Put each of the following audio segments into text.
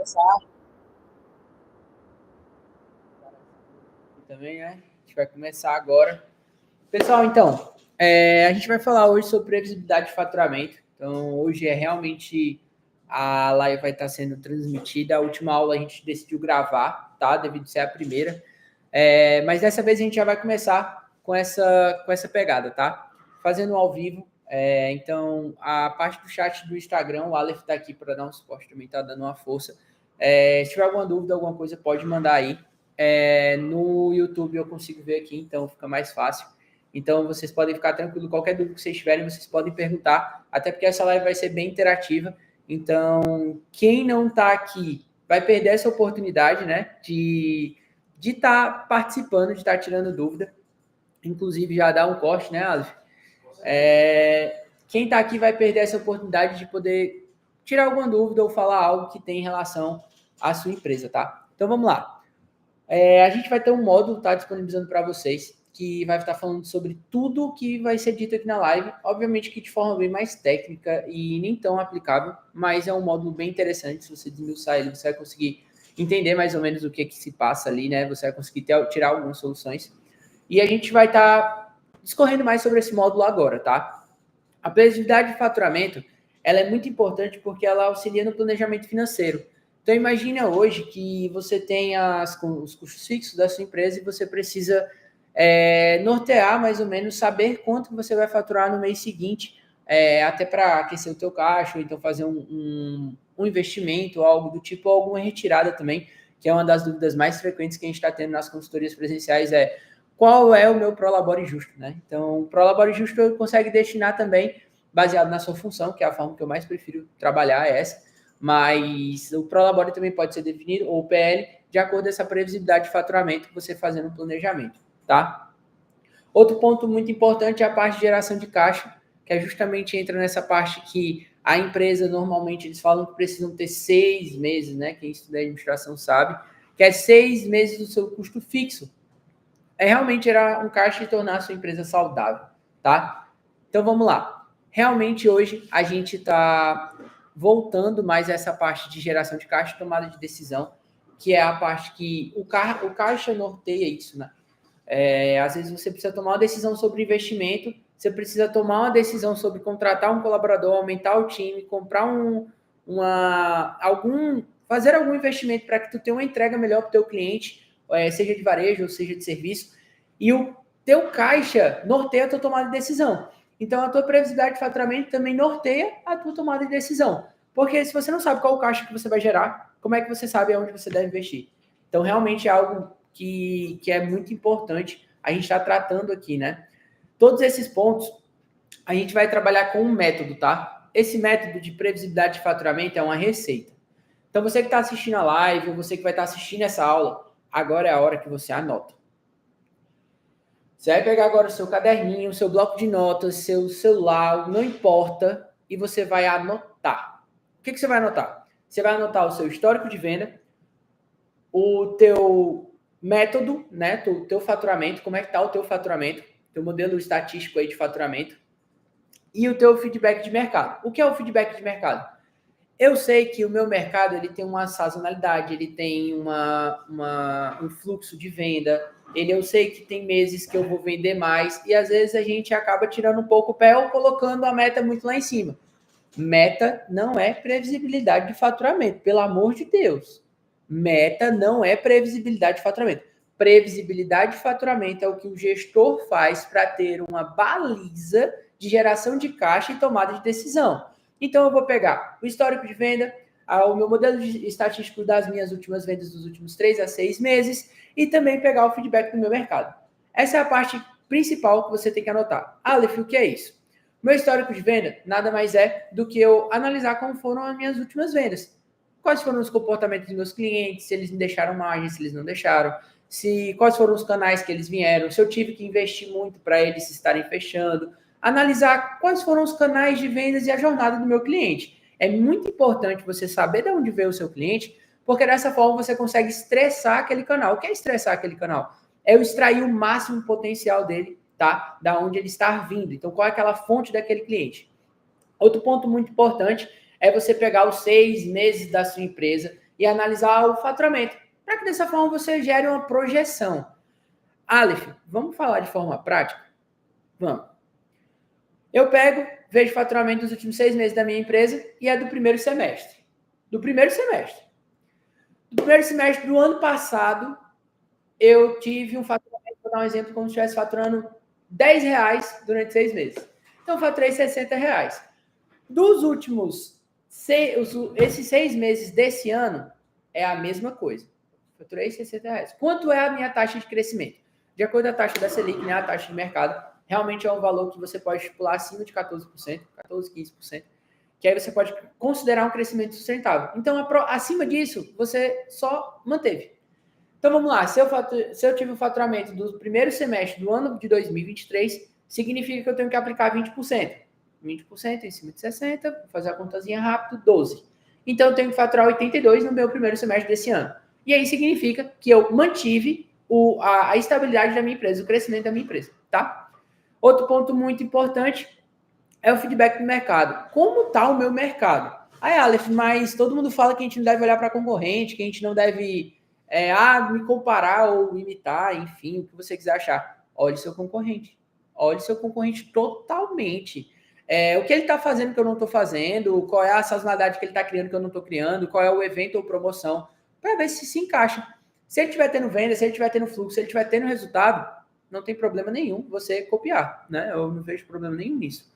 começar. Também, né? A gente vai começar agora. Pessoal, então, a gente vai falar hoje sobre previsibilidade de faturamento. Então, hoje é realmente a live vai estar sendo transmitida. A última aula a gente decidiu gravar, tá? Devido ser a primeira. Mas dessa vez a gente já vai começar com essa pegada, tá? Fazendo ao vivo. Então, a parte do chat do Instagram, o Aleph está aqui para dar um suporte também, tá dando uma força. Se tiver alguma dúvida, alguma coisa, pode mandar aí. No YouTube eu consigo ver aqui, então fica mais fácil. Então, vocês podem ficar tranquilos, qualquer dúvida que vocês tiverem, vocês podem perguntar, até porque essa live vai ser bem interativa. Então, quem não está aqui vai perder essa oportunidade, né, de estar participando, de estar tirando dúvida. Inclusive, já dá um corte, né, Aleph? Quem está aqui vai perder essa oportunidade de poder tirar alguma dúvida ou falar algo que tem em relação à sua empresa, tá? Então, vamos lá. A gente vai ter um módulo, tá, disponibilizando para vocês, que vai estar falando sobre tudo que vai ser dito aqui na live, obviamente que de forma bem mais técnica e nem tão aplicável, mas é um módulo bem interessante. Se você desmiuçar ele, você vai conseguir entender mais ou menos o que se passa ali, né? Você vai conseguir tirar algumas soluções. E a gente vai estar discorrendo mais sobre esse módulo agora, tá? A previsibilidade de faturamento, ela é muito importante porque ela auxilia no planejamento financeiro. Então, imagina hoje que você tem os custos fixos da sua empresa e você precisa nortear mais ou menos, saber quanto você vai faturar no mês seguinte, até para aquecer o teu caixa, ou então fazer um investimento, algo do tipo, ou alguma retirada também, que é uma das dúvidas mais frequentes que a gente está tendo nas consultorias presenciais, qual é o meu Prolabore justo, né? Então, o Prolabore justo eu consigo destinar também, baseado na sua função, que é a forma que eu mais prefiro trabalhar, é essa, mas o Prolabore também pode ser definido, ou o PL, de acordo com essa previsibilidade de faturamento que você fazendo um planejamento, tá? Outro ponto muito importante é a parte de geração de caixa, que é justamente entra nessa parte que a empresa, normalmente, eles falam que precisam ter 6 meses, né? Quem estuda administração sabe, que é 6 meses do seu custo fixo. Realmente gerar um caixa e tornar a sua empresa saudável, tá? Então, vamos lá. Realmente, hoje, a gente está voltando mais a essa parte de geração de caixa e tomada de decisão, que é a parte que o caixa norteia isso, né? Às vezes você precisa tomar uma decisão sobre investimento, você precisa tomar uma decisão sobre contratar um colaborador, aumentar o time, comprar fazer algum investimento para que tu tenha uma entrega melhor para o teu cliente, seja de varejo ou seja de serviço, e o teu caixa norteia a tua tomada de decisão. Então, a tua previsibilidade de faturamento também norteia a tua tomada de decisão. Porque se você não sabe qual o caixa que você vai gerar, como é que você sabe aonde você deve investir? Então, realmente é algo que é muito importante a gente estar tratando aqui, né? Todos esses pontos a gente vai trabalhar com um método, tá? Esse método de previsibilidade de faturamento é uma receita. Então, você que está assistindo a live, ou você que vai estar assistindo essa aula, agora é a hora que você anota. Você vai pegar agora o seu caderninho, o seu bloco de notas, seu celular, não importa, e você vai anotar. O que você vai anotar? Você vai anotar o seu histórico de venda, o teu método, né, o teu faturamento, como é que está o teu faturamento, teu modelo estatístico aí de faturamento, e o teu feedback de mercado. O que é o feedback de mercado? Eu sei que o meu mercado ele tem uma sazonalidade, ele tem um fluxo de venda, eu sei que tem meses que eu vou vender mais, e às vezes a gente acaba tirando um pouco o pé ou colocando a meta muito lá em cima. Meta não é previsibilidade de faturamento, pelo amor de Deus. Meta não é previsibilidade de faturamento. Previsibilidade de faturamento é o que o gestor faz para ter uma baliza de geração de caixa e tomada de decisão. Então, eu vou pegar o histórico de venda, o meu modelo estatístico das minhas últimas vendas dos últimos 3 a 6 meses e também pegar o feedback do meu mercado. Essa é a parte principal que você tem que anotar. Aleph, o que é isso? Meu histórico de venda nada mais é do que eu analisar como foram as minhas últimas vendas. Quais foram os comportamentos dos meus clientes, se eles me deixaram margem, se eles não deixaram, quais foram os canais que eles vieram, se eu tive que investir muito para eles estarem fechando, analisar quais foram os canais de vendas e a jornada do meu cliente. É muito importante você saber de onde veio o seu cliente, porque dessa forma você consegue estressar aquele canal. O que é estressar aquele canal? É eu extrair o máximo potencial dele, tá? Da onde ele está vindo. Então, qual é aquela fonte daquele cliente? Outro ponto muito importante é você pegar os 6 meses da sua empresa e analisar o faturamento, para que dessa forma você gere uma projeção. Aleph, vamos falar de forma prática? Vamos. Eu pego, vejo o faturamento dos últimos 6 meses da minha empresa e é do primeiro semestre. Do primeiro semestre. Do primeiro semestre do ano passado, eu tive um faturamento, vou dar um exemplo, como se estivesse faturando R$10 durante 6 meses. Então, eu faturei R$60. Dos últimos, esses 6 meses desse ano, é a mesma coisa. Faturei R$60. Quanto é a minha taxa de crescimento? De acordo com a taxa da Selic, né, a taxa de mercado, realmente é um valor que você pode estipular acima de 14%, 14%, 15%, que aí você pode considerar um crescimento sustentável. Então, acima disso, você só manteve. Então, vamos lá. Se eu tive o faturamento do primeiro semestre do ano de 2023, significa que eu tenho que aplicar 20%. 20% em cima de 60%, vou fazer a contazinha rápido, 12%. Então, eu tenho que faturar 82% no meu primeiro semestre desse ano. E aí significa que eu mantive a estabilidade da minha empresa, o crescimento da minha empresa, tá? Outro ponto muito importante é o feedback do mercado. Como está o meu mercado? Aí, Aleph, mas todo mundo fala que a gente não deve olhar para concorrente, que a gente não deve me comparar ou imitar, enfim, o que você quiser achar. Olhe seu concorrente. Olhe seu concorrente totalmente. O que ele está fazendo que eu não estou fazendo, qual é a sazonalidade que ele está criando que eu não estou criando, qual é o evento ou promoção, para ver se encaixa. Se ele estiver tendo venda, se ele estiver tendo fluxo, se ele estiver tendo resultado, não tem problema nenhum você copiar, né? Eu não vejo problema nenhum nisso.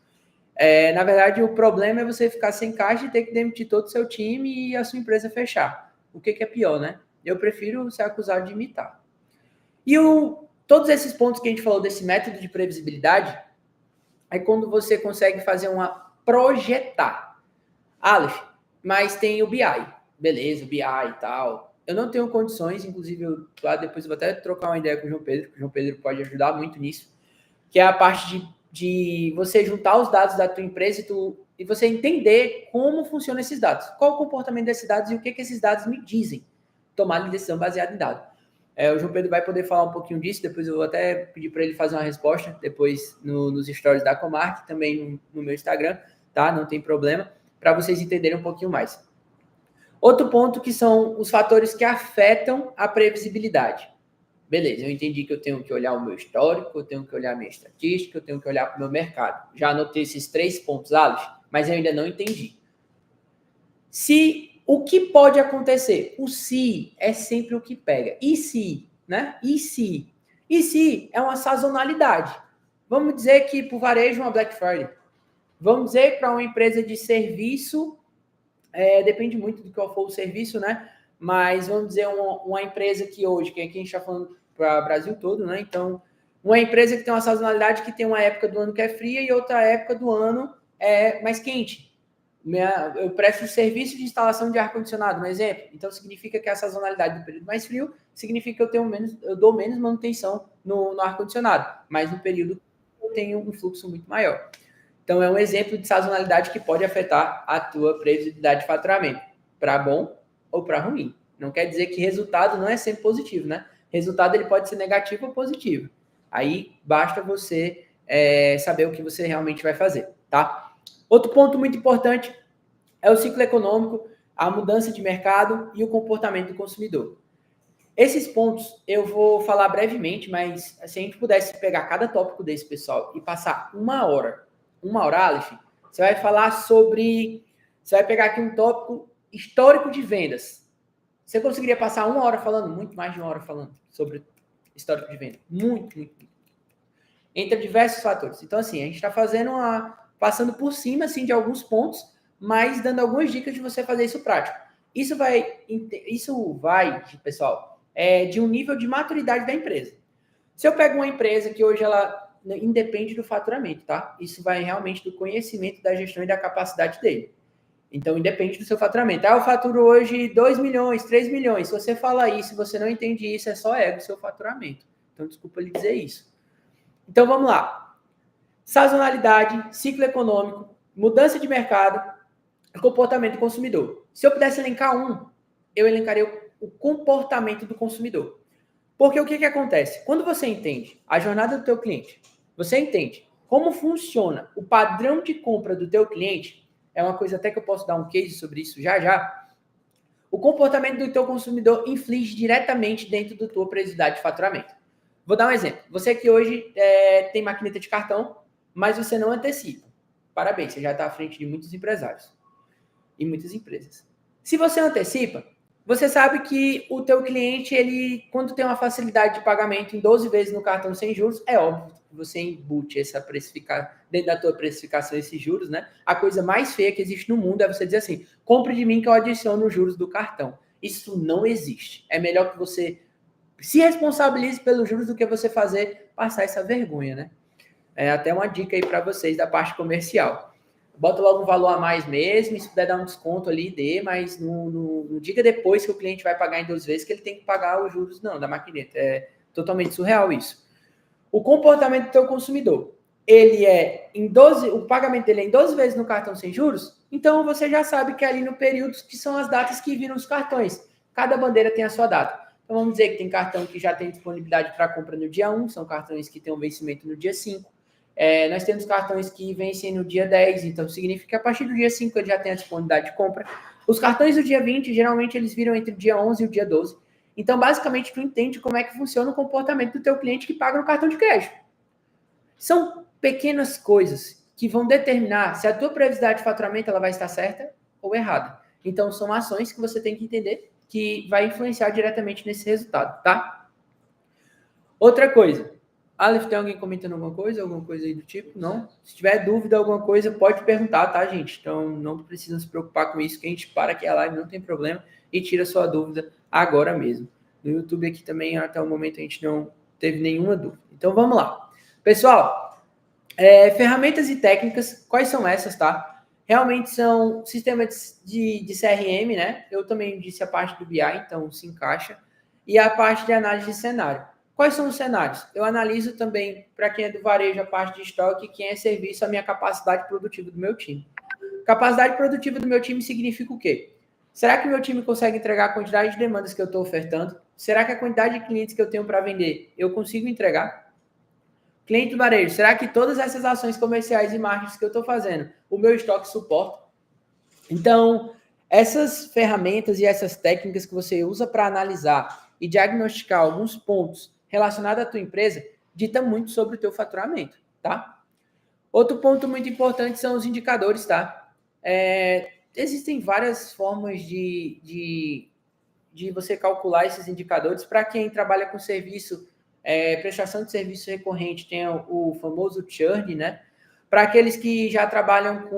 Na verdade, o problema é você ficar sem caixa e ter que demitir todo o seu time e a sua empresa fechar. O que é pior, né? Eu prefiro ser acusado de imitar. E todos esses pontos que a gente falou desse método de previsibilidade, é quando você consegue fazer uma projetar. Aleph, mas tem o BI. Beleza, o BI e tal. Eu não tenho condições, inclusive, depois eu vou até trocar uma ideia com o João Pedro, que o João Pedro pode ajudar muito nisso, que é a parte de você juntar os dados da tua empresa e você entender como funcionam esses dados. Qual o comportamento desses dados e o que esses dados me dizem. Tomar decisão baseada em dados. O João Pedro vai poder falar um pouquinho disso, depois eu vou até pedir para ele fazer uma resposta, depois nos stories da Comark, também no meu Instagram, tá? Não tem problema, para vocês entenderem um pouquinho mais. Outro ponto que são os fatores que afetam a previsibilidade. Beleza, eu entendi que eu tenho que olhar o meu histórico, eu tenho que olhar a minha estatística, eu tenho que olhar para o meu mercado. Já anotei esses 3 pontos, Alex, mas eu ainda não entendi. O que pode acontecer? O se é sempre o que pega. E se, né? E se? E se é uma sazonalidade. Vamos dizer que para o varejo uma Black Friday. Vamos dizer para uma empresa de serviço, depende muito do que for o serviço, né? Mas vamos dizer uma empresa que hoje, que aqui a gente está falando para o Brasil todo, né? Então, uma empresa que tem uma sazonalidade que tem uma época do ano que é fria e outra época do ano é mais quente. Eu presto serviço de instalação de ar-condicionado, um exemplo. Então, significa que a sazonalidade do período mais frio significa que eu dou menos manutenção no ar-condicionado. Mas no período eu tenho um fluxo muito maior. Então, é um exemplo de sazonalidade que pode afetar a tua previsibilidade de faturamento, para bom ou para ruim. Não quer dizer que resultado não é sempre positivo, né? Resultado ele pode ser negativo ou positivo. Aí basta você saber o que você realmente vai fazer, tá? Outro ponto muito importante é o ciclo econômico, a mudança de mercado e o comportamento do consumidor. Esses pontos eu vou falar brevemente, mas se a gente pudesse pegar cada tópico desse, pessoal, e passar uma hora, Aleph, você vai falar sobre... Você vai pegar aqui um tópico histórico de vendas. Você conseguiria passar uma hora falando, muito mais de uma hora falando sobre histórico de venda. Muito, muito, muito. Entre diversos fatores. Então, assim, a gente está passando por cima, assim, de alguns pontos, mas dando algumas dicas de você fazer isso prático. Isso vai, pessoal, de um nível de maturidade da empresa. Se eu pego uma empresa que hoje ela independe do faturamento, tá? Isso vai realmente do conhecimento da gestão e da capacidade dele. Então, independe do seu faturamento. Eu faturo hoje 2 milhões, 3 milhões. Se você fala isso, se você não entende isso, é só ego o seu faturamento. Então, desculpa lhe dizer isso. Então, vamos lá. Sazonalidade, ciclo econômico, mudança de mercado, comportamento do consumidor. Se eu pudesse elencar eu elencaria o comportamento do consumidor. Porque o que acontece? Quando você entende a jornada do teu cliente, você entende como funciona o padrão de compra do teu cliente, é uma coisa até que eu posso dar um case sobre isso já. O comportamento do teu consumidor inflige diretamente dentro da tua previsibilidade de faturamento. Vou dar um exemplo. Você que hoje tem maquineta de cartão, mas você não antecipa. Parabéns, você já está à frente de muitos empresários e muitas empresas. Se você antecipa, você sabe que o teu cliente, ele, quando tem uma facilidade de pagamento em 12 vezes no cartão sem juros, é óbvio que você embute essa precificação, dentro da tua precificação esses juros, né? A coisa mais feia que existe no mundo é você dizer assim, compre de mim que eu adiciono os juros do cartão. Isso não existe. É melhor que você se responsabilize pelos juros do que você passar essa vergonha, né? É até uma dica aí para vocês da parte comercial. Bota logo um valor a mais mesmo, e se puder dar um desconto ali, dê, mas não diga depois que o cliente vai pagar em 12 vezes que ele tem que pagar os juros, não, da maquineta. É totalmente surreal isso. O comportamento do teu consumidor, ele é em 12, o pagamento dele é em 12 vezes no cartão sem juros, então você já sabe que é ali no período que são as datas que viram os cartões. Cada bandeira tem a sua data. Então vamos dizer que tem cartão que já tem disponibilidade para compra no dia 1, são cartões que têm um vencimento no dia 5. Nós temos cartões que vencem no dia 10, então significa que a partir do dia 5 ele já tem a disponibilidade de compra. Os cartões do dia 20, geralmente eles viram entre o dia 11 e o dia 12. Então, basicamente, tu entende como é que funciona o comportamento do teu cliente que paga no cartão de crédito. São pequenas coisas que vão determinar se a tua previsibilidade de faturamento ela vai estar certa ou errada. Então, são ações que você tem que entender que vai influenciar diretamente nesse resultado, tá? Outra coisa. Aleph, tem alguém comentando alguma coisa aí do tipo? Não? Se tiver dúvida, alguma coisa, pode perguntar, tá, gente? Então, não precisa se preocupar com isso, que a gente para aqui a live, não tem problema, e tira sua dúvida agora mesmo. No YouTube aqui também, até o momento, a gente não teve nenhuma dúvida. Então, vamos lá. Pessoal, ferramentas e técnicas, quais são essas, tá? Realmente são sistemas de CRM, né? Eu também disse a parte do BI, então se encaixa. E a parte de análise de cenário. Quais são os cenários? Eu analiso também, para quem é do varejo, a parte de estoque, quem é serviço, a minha capacidade produtiva do meu time. Capacidade produtiva do meu time significa o quê? Será que o meu time consegue entregar a quantidade de demandas que eu estou ofertando? Será que a quantidade de clientes que eu tenho para vender, eu consigo entregar? Cliente do varejo, será que todas essas ações comerciais e marketing que eu estou fazendo, o meu estoque suporta? Então, essas ferramentas e essas técnicas que você usa para analisar e diagnosticar alguns pontos relacionado à tua empresa, dita muito sobre o teu faturamento, tá? Outro ponto muito importante são os indicadores, tá? Existem várias formas de você calcular esses indicadores. Para quem trabalha com serviço, prestação de serviço recorrente, tem o famoso churn, né? Para aqueles que já trabalham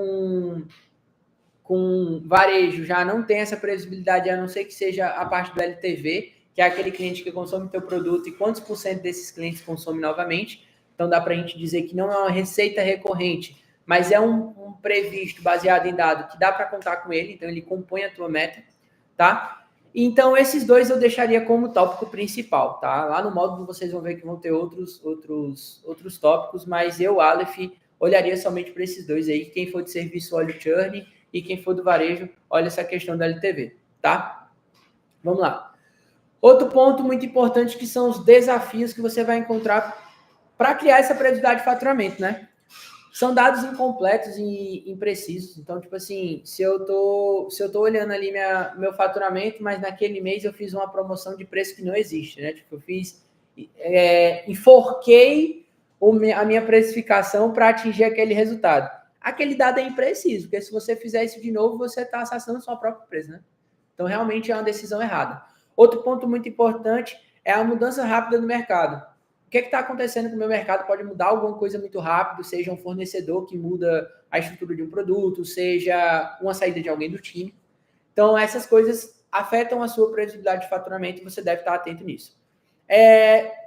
com varejo, já não tem essa previsibilidade, a não ser que seja a parte do LTV, que é aquele cliente que consome o teu produto e quantos por cento desses clientes consome novamente. Então, dá para a gente dizer que não é uma receita recorrente, mas é um previsto baseado em dado que dá para contar com ele, então ele compõe a tua meta, tá? Então, esses dois eu deixaria como tópico principal, tá? Lá no módulo vocês vão ver que vão ter outros tópicos, mas eu, Aleph, olharia somente para esses dois aí. Quem for de serviço, olha o churn, e quem for do varejo, olha essa questão da LTV, tá? Vamos lá. Outro ponto muito importante que são os desafios que você vai encontrar para criar essa previsibilidade de faturamento, né? São dados incompletos e imprecisos. Então, tipo assim, se eu tô olhando ali meu faturamento, mas naquele mês eu fiz uma promoção de preço que não existe, né? Tipo, enforquei a minha precificação para atingir aquele resultado. Aquele dado é impreciso, porque se você fizer isso de novo, você está assassinando sua própria empresa, né? Então, realmente é uma decisão errada. Outro ponto muito importante é a mudança rápida do mercado. O que está acontecendo com o meu mercado? Pode mudar alguma coisa muito rápido, seja um fornecedor que muda a estrutura de um produto, seja uma saída de alguém do time. Então, essas coisas afetam a sua previsibilidade de faturamento e você deve estar atento nisso.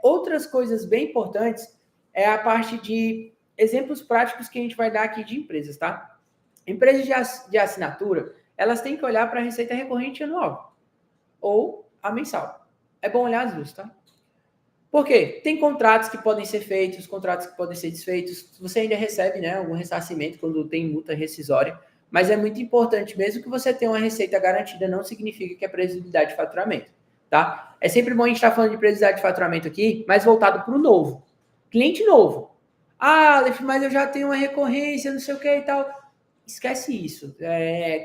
Outras coisas bem importantes é a parte de exemplos práticos que a gente vai dar aqui de empresas, tá? Empresas de assinatura, elas têm que olhar para a receita recorrente anual ou a mensal. É bom olhar as duas, tá? Por quê? Tem contratos que podem ser feitos, contratos que podem ser desfeitos. Você ainda recebe, né, algum ressarcimento quando tem multa rescisória, mas é muito importante, mesmo que você tenha uma receita garantida, não significa que é previsibilidade de faturamento, tá? É sempre bom a gente estar falando de previsibilidade de faturamento aqui, mas voltado para o novo. Cliente novo. Ah, Aleph, mas eu já tenho uma recorrência, não sei o que e tal. esquece isso.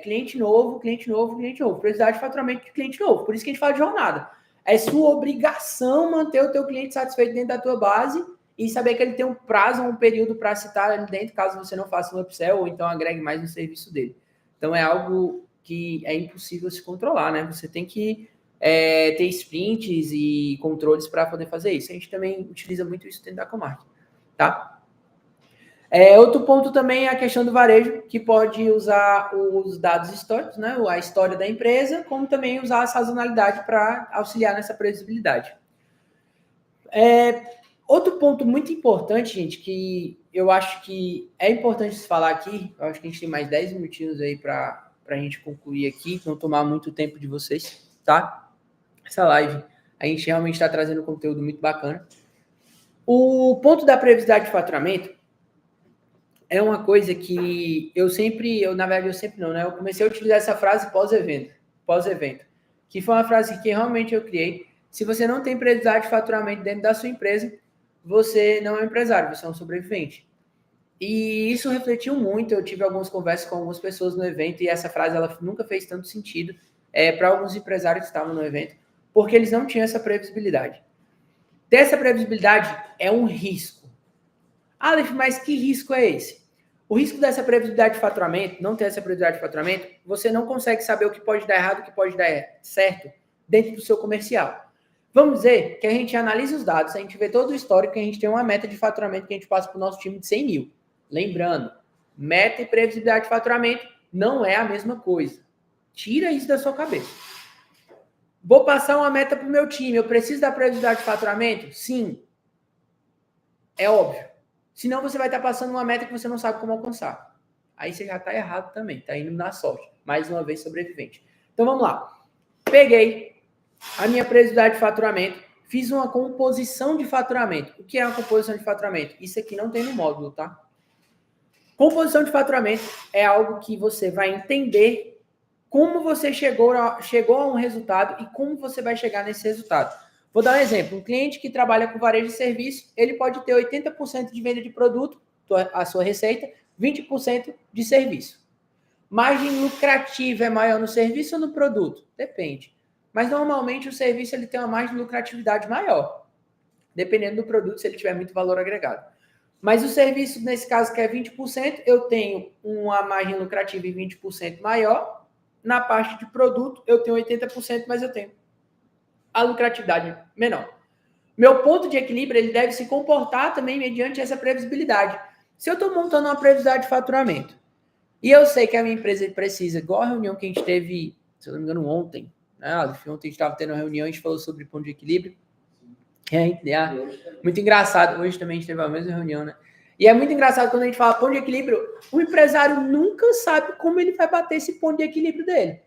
Cliente novo, cliente novo, cliente novo. Prioridade de faturamento de cliente novo. Por isso que a gente fala de jornada. É sua obrigação manter o teu cliente satisfeito dentro da tua base e saber que ele tem um prazo, um período para citar ali dentro, caso você não faça um upsell ou então agregue mais no serviço dele. Então, é algo que é impossível se controlar, né? Você tem que ter sprints e controles para poder fazer isso. A gente também utiliza muito isso dentro da Comarch, tá? Outro ponto também é a questão do varejo, que pode usar os dados históricos, né, a história da empresa, como também usar a sazonalidade para auxiliar nessa previsibilidade. Outro ponto muito importante, gente, que eu acho que é importante se falar aqui, eu acho que a gente tem mais 10 minutinhos aí para a gente concluir aqui, não tomar muito tempo de vocês, tá? Essa live, a gente realmente está trazendo conteúdo muito bacana. O ponto da previsibilidade de faturamento é uma coisa que eu sempre não, né? Eu comecei a utilizar essa frase pós-evento, que foi uma frase que realmente eu criei. Se você não tem previsibilidade de faturamento dentro da sua empresa, você não é um empresário, você é um sobrevivente. E isso refletiu muito, eu tive algumas conversas com algumas pessoas no evento e essa frase ela nunca fez tanto sentido para alguns empresários que estavam no evento, porque eles não tinham essa previsibilidade. Ter essa previsibilidade é um risco. Aleph, mas que risco é esse? O risco dessa previsibilidade de faturamento, não ter essa previsibilidade de faturamento, você não consegue saber o que pode dar errado, o que pode dar certo dentro do seu comercial. Vamos dizer que a gente analisa os dados, a gente vê todo o histórico, a gente tem uma meta de faturamento que a gente passa para o nosso time de 100 mil. Lembrando, meta e previsibilidade de faturamento não é a mesma coisa. Tira isso da sua cabeça. Vou passar uma meta para o meu time, eu preciso da previsibilidade de faturamento? Sim. É óbvio. Senão você vai estar passando uma meta que você não sabe como alcançar. Aí você já está errado também, está indo na sorte. Mais uma vez sobrevivente. Então vamos lá. Peguei a minha previsibilidade de faturamento, fiz uma composição de faturamento. O que é uma composição de faturamento? Isso aqui não tem no módulo, tá? Composição de faturamento é algo que você vai entender como você chegou a um resultado e como você vai chegar nesse resultado. Vou dar um exemplo. Um cliente que trabalha com varejo de serviço, ele pode ter 80% de venda de produto, a sua receita, 20% de serviço. Margem lucrativa é maior no serviço ou no produto? Depende. Mas normalmente o serviço ele tem uma margem de lucratividade maior, dependendo do produto, se ele tiver muito valor agregado. Mas o serviço, nesse caso, que é 20%, eu tenho uma margem lucrativa em 20% maior. Na parte de produto, eu tenho 80%, mas eu tenho a lucratividade menor. Meu ponto de equilíbrio ele deve se comportar também mediante essa previsibilidade. Se eu estou montando uma previsibilidade de faturamento e eu sei que a minha empresa precisa, igual a reunião que a gente teve, se eu não me engano, ontem, né? Ontem a gente estava tendo uma reunião, a gente falou sobre ponto de equilíbrio. Muito engraçado. Hoje também a gente teve a mesma reunião, né? E é muito engraçado quando a gente fala ponto de equilíbrio, o empresário nunca sabe como ele vai bater esse ponto de equilíbrio dele.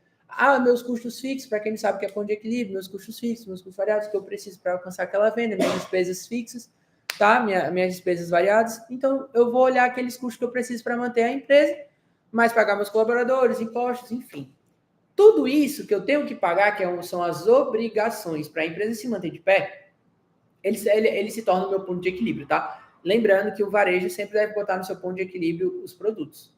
Meus custos fixos, para quem não sabe o que é ponto de equilíbrio, meus custos fixos, meus custos variados, que eu preciso para alcançar aquela venda, minhas despesas fixas, tá? Minhas despesas variadas. Então, eu vou olhar aqueles custos que eu preciso para manter a empresa, mais pagar meus colaboradores, impostos, enfim. Tudo isso que eu tenho que pagar, são as obrigações para a empresa se manter de pé, ele se torna o meu ponto de equilíbrio, tá? Lembrando que o varejo sempre deve botar no seu ponto de equilíbrio os produtos,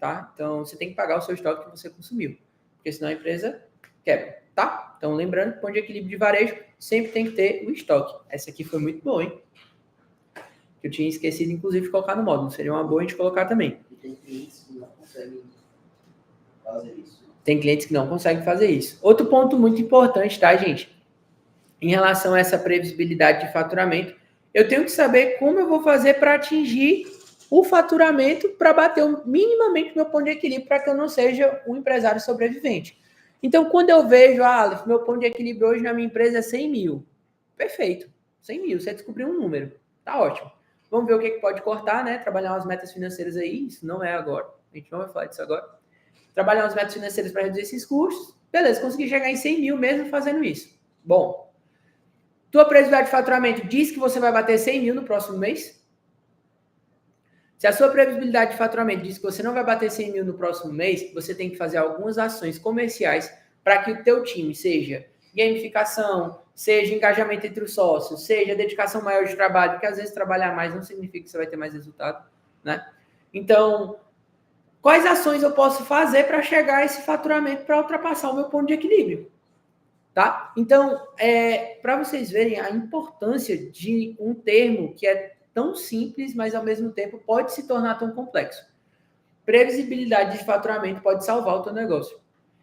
tá? Então, você tem que pagar o seu estoque que você consumiu, porque senão a empresa quebra, tá? Então, lembrando que o ponto de equilíbrio de varejo sempre tem que ter o estoque. Essa aqui foi muito boa, hein? Eu tinha esquecido, inclusive, de colocar no módulo. Seria uma boa a gente colocar também. E tem clientes que não conseguem fazer isso. Tem clientes que não conseguem fazer isso. Outro ponto muito importante, tá, gente? Em relação a essa previsibilidade de faturamento, eu tenho que saber como eu vou fazer para atingir o faturamento para bater minimamente meu ponto de equilíbrio para que eu não seja um empresário sobrevivente. Então, quando eu vejo, Aleph, meu ponto de equilíbrio hoje na minha empresa é 100 mil. Perfeito, 100 mil, você descobriu um número, tá ótimo. Vamos ver o que pode cortar, né? Trabalhar umas metas financeiras aí, isso não é agora, a gente não vai falar disso agora. Trabalhar umas metas financeiras para reduzir esses custos, beleza, consegui chegar em 100 mil mesmo fazendo isso. Bom, tua previsibilidade de faturamento diz que você vai bater 100 mil no próximo mês? Se a sua previsibilidade de faturamento diz que você não vai bater 100 mil no próximo mês, você tem que fazer algumas ações comerciais para que o teu time seja gamificação, seja engajamento entre os sócios, seja dedicação maior de trabalho, porque às vezes trabalhar mais não significa que você vai ter mais resultado, né? Então, quais ações eu posso fazer para chegar a esse faturamento para ultrapassar o meu ponto de equilíbrio, tá? Então, para vocês verem a importância de um termo que é tão simples, mas ao mesmo tempo pode se tornar tão complexo. Previsibilidade de faturamento pode salvar o teu negócio.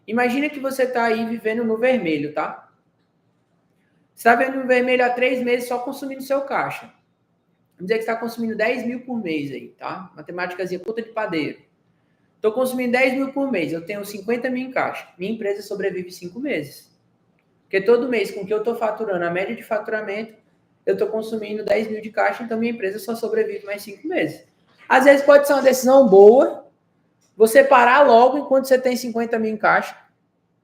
Imagina que você está aí vivendo no vermelho, tá? Você está vivendo no vermelho há 3 meses só consumindo seu caixa. Vamos dizer que você está consumindo 10 mil por mês aí, tá? Matemáticazinha puta de padeiro. Estou consumindo 10 mil por mês, eu tenho 50 mil em caixa. Minha empresa sobrevive 5 meses. Porque todo mês com que eu estou faturando, a média de faturamento, eu estou consumindo 10 mil de caixa, então minha empresa só sobrevive mais 5 meses. Às vezes pode ser uma decisão boa, você parar logo enquanto você tem 50 mil em caixa,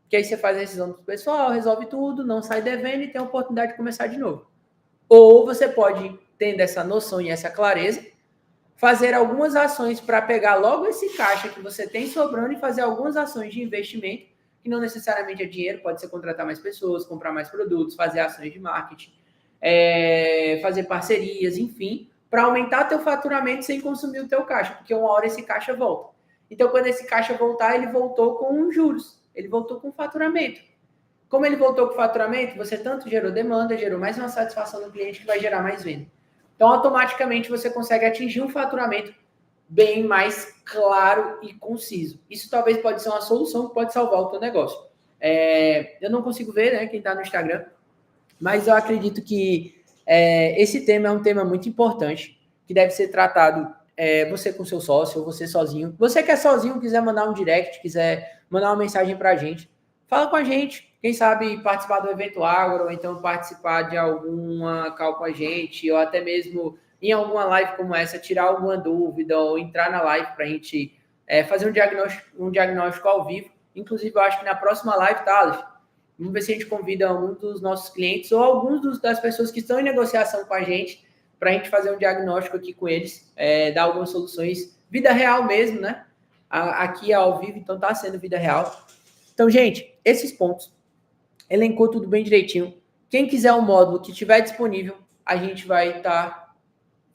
que aí você faz a decisão do pessoal, resolve tudo, não sai devendo e tem a oportunidade de começar de novo. Ou você pode, tendo essa noção e essa clareza, fazer algumas ações para pegar logo esse caixa que você tem sobrando e fazer algumas ações de investimento, que não necessariamente é dinheiro, pode ser contratar mais pessoas, comprar mais produtos, fazer ações de marketing, fazer parcerias, enfim, para aumentar teu faturamento sem consumir o teu caixa, porque uma hora esse caixa volta. Então, quando esse caixa voltar, ele voltou com juros, ele voltou com faturamento. Como ele voltou com faturamento, você tanto gerou demanda, gerou mais uma satisfação do cliente que vai gerar mais venda. Então, automaticamente, você consegue atingir um faturamento bem mais claro e conciso. Isso talvez pode ser uma solução que pode salvar o teu negócio. Eu não consigo ver, né, quem está no Instagram, mas eu acredito que esse tema é um tema muito importante, que deve ser tratado você com seu sócio, ou você sozinho. Você que é sozinho, quiser mandar um direct, quiser mandar uma mensagem para a gente, fala com a gente. Quem sabe participar do evento Ágora, ou então participar de alguma call com a gente, ou até mesmo em alguma live como essa, tirar alguma dúvida, ou entrar na live para a gente fazer um diagnóstico ao vivo. Inclusive, eu acho que na próxima live, tá, Alex? Vamos ver se a gente convida algum dos nossos clientes ou alguns das pessoas que estão em negociação com a gente para a gente fazer um diagnóstico aqui com eles, dar algumas soluções, vida real mesmo, né? Aqui é ao vivo, então tá sendo vida real. Então, gente, esses pontos, elencou tudo bem direitinho. Quem quiser o módulo que estiver disponível, a gente vai estar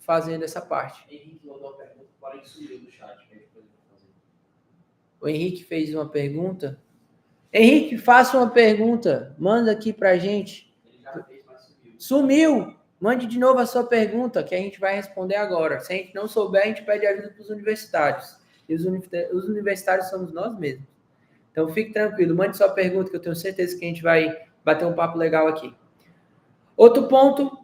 fazendo essa parte. Henrique mandou uma pergunta, porém sumiu do chat. O Henrique fez uma pergunta. Henrique, faça uma pergunta. Manda aqui pra gente. Ele já fez, mas sumiu. Sumiu! Mande de novo a sua pergunta, que a gente vai responder agora. Se a gente não souber, a gente pede ajuda para os universitários. E os universitários somos nós mesmos. Então, fique tranquilo. Mande sua pergunta, que eu tenho certeza que a gente vai bater um papo legal aqui. Outro ponto,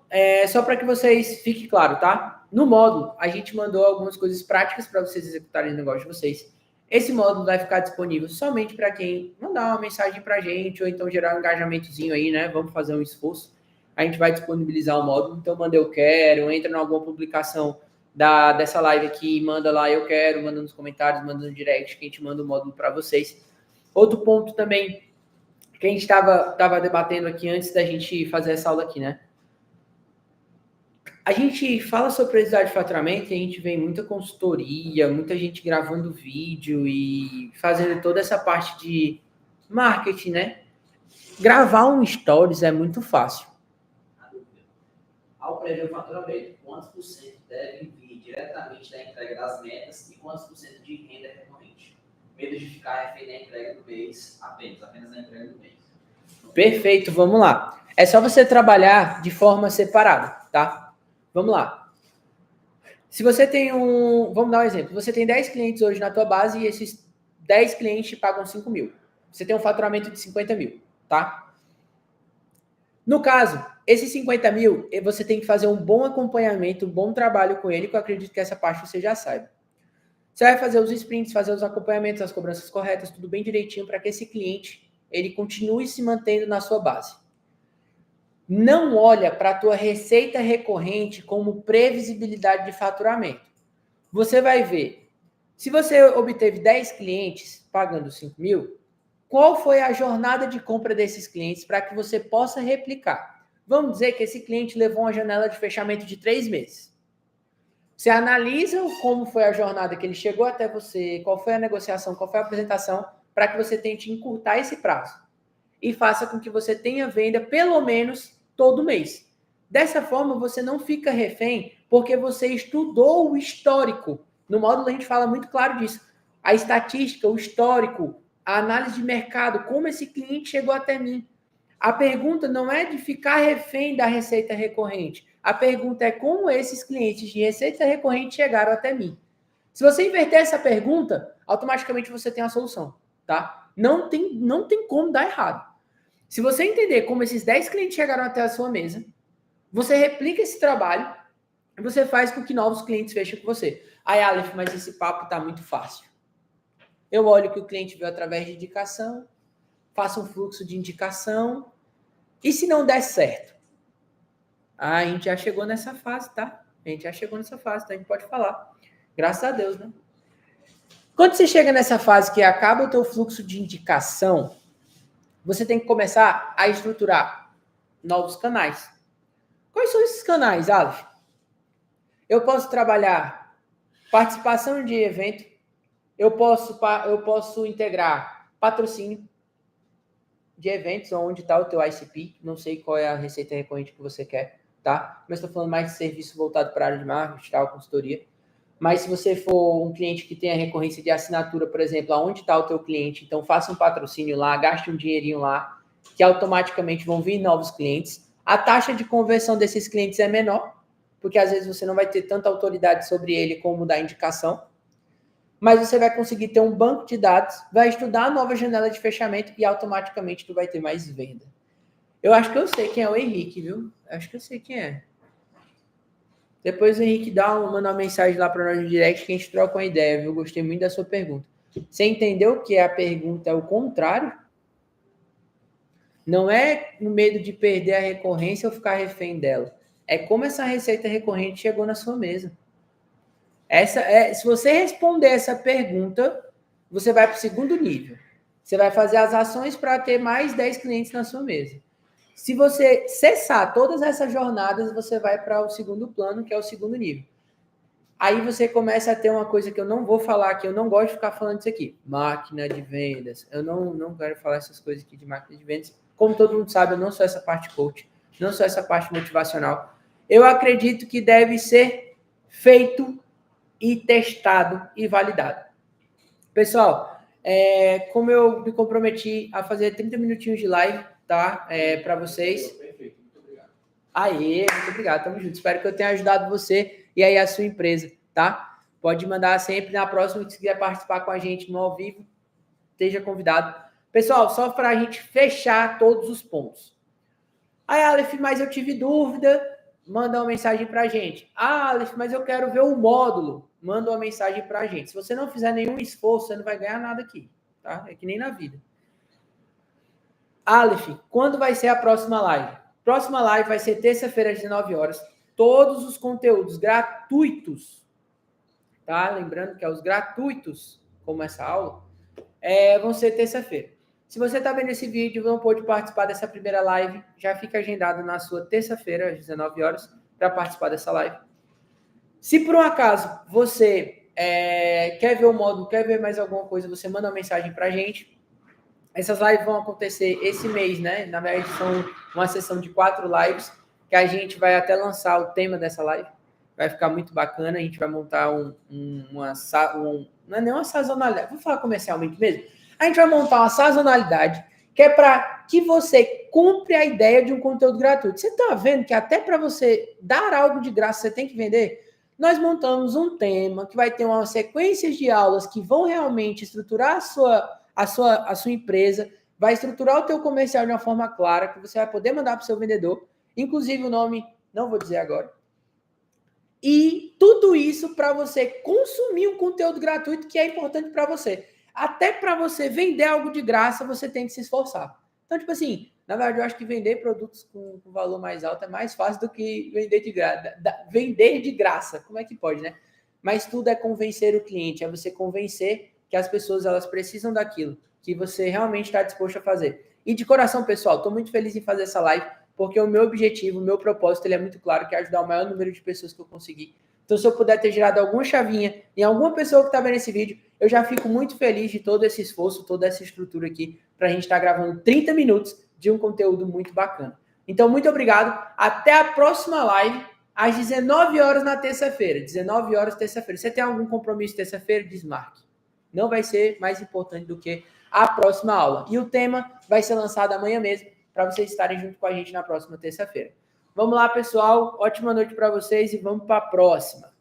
só para que vocês fiquem claro, tá? No módulo, a gente mandou algumas coisas práticas para vocês executarem o negócio de vocês. Esse módulo vai ficar disponível somente para quem mandar uma mensagem para a gente, ou então gerar um engajamentozinho aí, né? Vamos fazer um esforço. A gente vai disponibilizar o módulo. Então, manda eu quero, entra em alguma publicação dessa live aqui, manda lá eu quero, manda nos comentários, manda no direct, que a gente manda o módulo para vocês. Outro ponto também, que a gente estava debatendo aqui antes da gente fazer essa aula aqui, né? A gente fala sobre previsibilidade de faturamento e a gente vê muita consultoria, muita gente gravando vídeo e fazendo toda essa parte de marketing, né? Gravar um stories é muito fácil. Ao prever o faturamento, quantos por cento devem vir diretamente da entrega das metas e quantos por cento de renda recorrente? Medo de ficar refém da entrega do mês, apenas na entrega do mês. Perfeito, vamos lá. É só você trabalhar de forma separada, tá? Vamos lá. Se você tem vamos dar um exemplo. Você tem 10 clientes hoje na tua base e esses 10 clientes te pagam 5 mil. Você tem um faturamento de 50 mil, tá? No caso, esses 50 mil, você tem que fazer um bom acompanhamento, um bom trabalho com ele, que eu acredito que essa parte você já saiba. Você vai fazer os sprints, fazer os acompanhamentos, as cobranças corretas, tudo bem direitinho para que esse cliente ele continue se mantendo na sua base. Não olha para a tua receita recorrente como previsibilidade de faturamento. Você vai ver, se você obteve 10 clientes pagando 5 mil, qual foi a jornada de compra desses clientes para que você possa replicar? Vamos dizer que esse cliente levou uma janela de fechamento de 3 meses. Você analisa como foi a jornada que ele chegou até você, qual foi a negociação, qual foi a apresentação, para que você tente encurtar esse prazo. E faça com que você tenha venda pelo menos todo mês. Dessa forma, você não fica refém, porque você estudou o histórico. No módulo a gente fala muito claro disso. a estatística, o histórico, a análise de mercado, como esse cliente chegou até mim. A pergunta não é de ficar refém da receita recorrente. A pergunta é como esses clientes de receita recorrente chegaram até mim. Se você inverter essa pergunta, automaticamente você tem a solução, tá? Não tem como dar errado. Se você entender como esses 10 clientes chegaram até a sua mesa, você replica esse trabalho e você faz com que novos clientes fechem com você. Aí, Aleph, mas esse papo tá muito fácil. Eu olho que o cliente veio através de indicação, faço um fluxo de indicação, e se não der certo? A gente já chegou nessa fase, tá? A gente já chegou nessa fase, tá? A gente pode falar. Graças a Deus, né? Quando você chega nessa fase que acaba o teu fluxo de indicação, você tem que começar a estruturar novos canais. Quais são esses canais, Aleph? Eu posso trabalhar participação de evento, eu posso integrar patrocínio de eventos onde está o teu ICP, não sei qual é a receita recorrente que você quer, tá? Mas estou falando mais de serviço voltado para a área de marketing, tal, consultoria. Mas se você for um cliente que tem a recorrência de assinatura, por exemplo, aonde está o teu cliente, então faça um patrocínio lá, gaste um dinheirinho lá, que automaticamente vão vir novos clientes. A taxa de conversão desses clientes é menor, porque às vezes você não vai ter tanta autoridade sobre ele como da indicação, mas você vai conseguir ter um banco de dados, vai estudar a nova janela de fechamento e automaticamente tu vai ter mais venda. Eu acho que eu sei quem é o Henrique, viu? Acho que eu sei quem é. Depois o Henrique manda uma mensagem lá para nós no direct que a gente troca uma ideia, viu? Gostei muito da sua pergunta. Você entendeu que a pergunta é o contrário? Não é no medo de perder a recorrência ou ficar refém dela. É como essa receita recorrente chegou na sua mesa. Se você responder essa pergunta, você vai para o segundo nível. Você vai fazer as ações para ter mais 10 clientes na sua mesa. Se você cessar todas essas jornadas, você vai para o segundo plano, que é o segundo nível. Aí você começa a ter uma coisa que eu não vou falar aqui, eu não gosto de ficar falando isso aqui. Máquina de vendas. Eu não quero falar essas coisas aqui de máquina de vendas. Como todo mundo sabe, eu não sou essa parte coach, não sou essa parte motivacional. Eu acredito que deve ser feito e testado e validado. Pessoal, como eu me comprometi a fazer 30 minutinhos de live, tá? Para vocês. Perfeito, muito obrigado. Aê, muito obrigado, tamo junto. Espero que eu tenha ajudado você e aí a sua empresa, tá? Pode mandar sempre na próxima, se quiser participar com a gente no ao vivo, esteja convidado. Pessoal, só para a gente fechar todos os pontos. Aí, Aleph, mas eu tive dúvida, manda uma mensagem para a gente. Aleph, mas eu quero ver o módulo. Manda uma mensagem para a gente. Se você não fizer nenhum esforço, você não vai ganhar nada aqui, tá? É que nem na vida. Aleph, quando vai ser a próxima live? Próxima live vai ser terça-feira às 19 horas. Todos os conteúdos gratuitos, tá? Lembrando que é os gratuitos, como essa aula, vão ser terça-feira. Se você está vendo esse vídeo e não pôde participar dessa primeira live, já fica agendado na sua terça-feira às 19 horas para participar dessa live. Se por um acaso você quer ver o módulo, quer ver mais alguma coisa, você manda uma mensagem para a gente. Essas lives vão acontecer esse mês, né? Na verdade, são uma sessão de 4 lives, que a gente vai até lançar o tema dessa live. Vai ficar muito bacana. A gente vai montar não é nem uma sazonalidade, vou falar comercialmente mesmo. A gente vai montar uma sazonalidade que é para que você compre a ideia de um conteúdo gratuito. Você está vendo que até para você dar algo de graça, você tem que vender? Nós montamos um tema que vai ter uma sequência de aulas que vão realmente estruturar a sua empresa, vai estruturar o teu comercial de uma forma clara, que você vai poder mandar para o seu vendedor, inclusive o nome, não vou dizer agora. E tudo isso para você consumir um conteúdo gratuito que é importante para você. Até para você vender algo de graça, você tem que se esforçar. Então, tipo assim, na verdade, eu acho que vender produtos com valor mais alto é mais fácil do que vender de graça. Vender de graça, como é que pode, né? Mas tudo é convencer o cliente, é você convencer que as pessoas elas precisam daquilo que você realmente está disposto a fazer. E de coração, pessoal, estou muito feliz em fazer essa live, porque o meu objetivo, o meu propósito, ele é muito claro, que é ajudar o maior número de pessoas que eu conseguir. Então, se eu puder ter gerado alguma chavinha em alguma pessoa que está vendo esse vídeo, eu já fico muito feliz de todo esse esforço, toda essa estrutura aqui, para a gente estar gravando 30 minutos de um conteúdo muito bacana. Então, muito obrigado. Até a próxima live, às 19 horas na terça-feira. 19 horas terça-feira. Você tem algum compromisso terça-feira? Desmarque. não vai ser mais importante do que a próxima aula. E o tema vai ser lançado amanhã mesmo, para vocês estarem junto com a gente na próxima terça-feira. Vamos lá, pessoal. Ótima noite para vocês e vamos para a próxima.